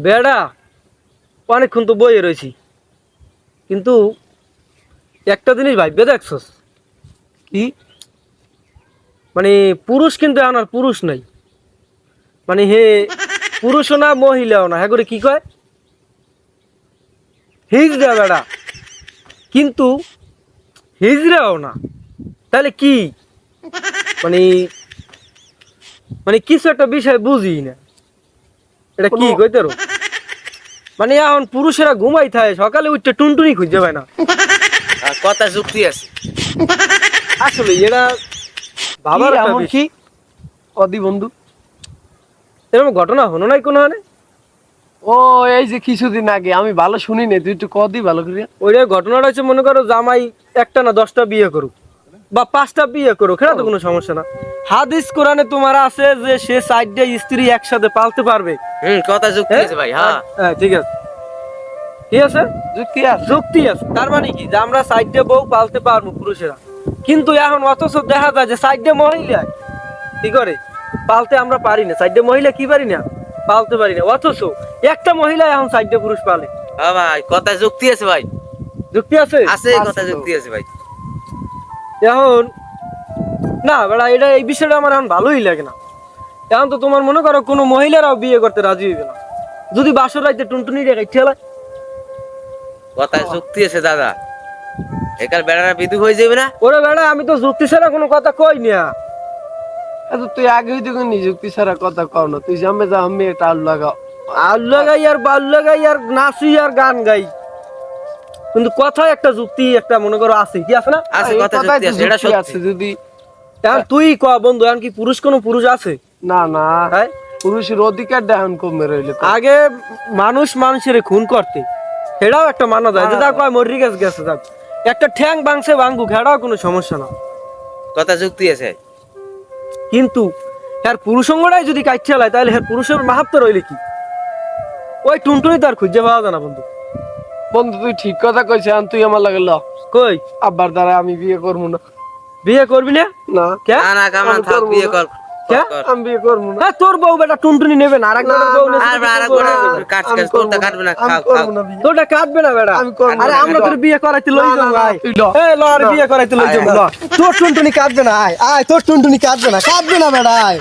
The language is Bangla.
বেড়া অনেকক্ষণ তো বইয়ে রয়েছি, কিন্তু একটা জিনিস ভাববে দেখছস কি? মানে পুরুষ কিন্তু এখন আর পুরুষ নাই, মানে হে পুরুষও না মহিলাও না, হ্যাঁ করে কি কয় হিজড়া বেড়া, কিন্তু হিজড়াও না, তাহলে কি মানে মানে কিছু একটা বিষয় বুঝি না, এটা কি কইতে রো? মানে এখন পুরুষেরা ঘুমাই থাকে, সকালে উঠতে টুনটুনি খুঁজে পায় না। কথা যুক্তি আছে। আসলে এরা বাবার কি একটা এমন বিষয়। কি কদি বন্ধু? এরকম ঘটনা হলো নাই কোনো হানে? ও এই যে কিছুদিন আগে আমি ভালো শুনি নাই, তুই একটু কদি ভালো করিয়া। ওইটা ঘটনাটা হচ্ছে, মনে করো জামাই একটা না 10টা বিয়ে করুক বা 5টা বিয়ে করুক, সেটা তো কোনো সমস্যা না। হাদিস কোরআনে তোমার আছে যে সে 4টা স্ত্রী একসাথে পালতে পারবে। কথা যুক্তি আছে ভাই। হ্যাঁ হ্যাঁ ঠিক আছে, ঠিক আছে, যুক্তি আছে। যুক্তি আছে। তার মানে কি যে আমরা 4টা বউ পালতে পারবো পুরুষেরা, কিন্তু এখন অথচ দেখা যায় যে 4টা মহিলা কি করে পালতে আমরা পারি না। 4টা মহিলা কি পারি না, পালতে পারি না, অথচ একটা মহিলা এখন 4টা পুরুষ পালে। হ্যাঁ ভাই, কথা যুক্তি আছে ভাই। যুক্তি আছে আছে, আছে কথা তো। যুক্তি আছে ভাই। এখন না বেড়া, এটা এই বিষয়টা আমার এখন ভালোই লাগে না। এখন তো তোমার মনে করো কোনো মহিলারাও বিয়ে করতে রাজি হইবে না যদি বাসর রাইতে টুনটুনি রেখে ঠেলায়। কথা যুক্তি আছে দাদা, একার বেড়ারা বিদু হয়ে যাবে না। ওরে বেড়া, আমি তো যুক্তি ছাড়া কোনো কথা কই না। আচ্ছা তুই আগেই তো নিযুক্তি ছাড়া কথা কও না, তুই জামে যা আমি এটা আলু লাগাও। আল্লাহ গাই আর বাল্লা গাই আর নাচি আর গান গাই, কিন্তু কথায় একটা যুক্তি একটা মনে করো আছে, কি আছে না? আছে, এই কথা কথাই যুক্তি তো আছে, এটা যুক্তি সত্যি। আছে। যদি এখন তুই ক বন্ধু, এখন কি পুরুষ কোনো পুরুষ আছে? না না হ্যাঁ? পুরুষের অধিকার এখন কমে রইলে তো। আগে মানুষ মানুষের খুন করতে, সেটাও একটা মানা যায় যে যা কয় মরি গেছে গেছে, যাক একটা ঠ্যাং ভাঙছে ভাঙুক, সেটাও কোনো সমস্যা না। কথা যুক্তি আছে। কিন্তু হ্যাঁ পুরুষঙ্গটাই যদি কাটছে লাই, তাহলে হ্যাঁ পুরুষের মাহাত্ম রইলে কি? ওই টুনটুনি তো আর খুঁজে পাওয়া যায় না বন্ধু। বন্ধু তুই ঠিক কথা কইছিস, এখন তুই আমার লাগে ল কই আব্বার দ্বারা আমি বিয়ে করবো না। বিয়ে করবি না? না কে? না না কামান আমি থাক, করবো বিয়ে না। কর। কে? কর। আমি বিয়ে করবো না। হ্যাঁ তোর বউ বেটা টুনটুনি নেবে না, আরেকটা না, বউ না, নেবে, আর তোর আর বউ করে নেবে না। কাট আমি কাট, করবো তোরটা কাটবে না, আমি খাও খাও। করবো না বিয়ে। তোরটা কাটবে না বেটা। আমি করবো আরে না। আমরা তোর বিয়ে করাইতে লই না, যাবো, না, আয় তুই ল। এই ল আর না। বিয়ে করাইতে লই যাবো, ল। তোর টুনটুনি কাটবে না, আয় আয়, তোর টুনটুনি কাটবে না বেটা, আয়।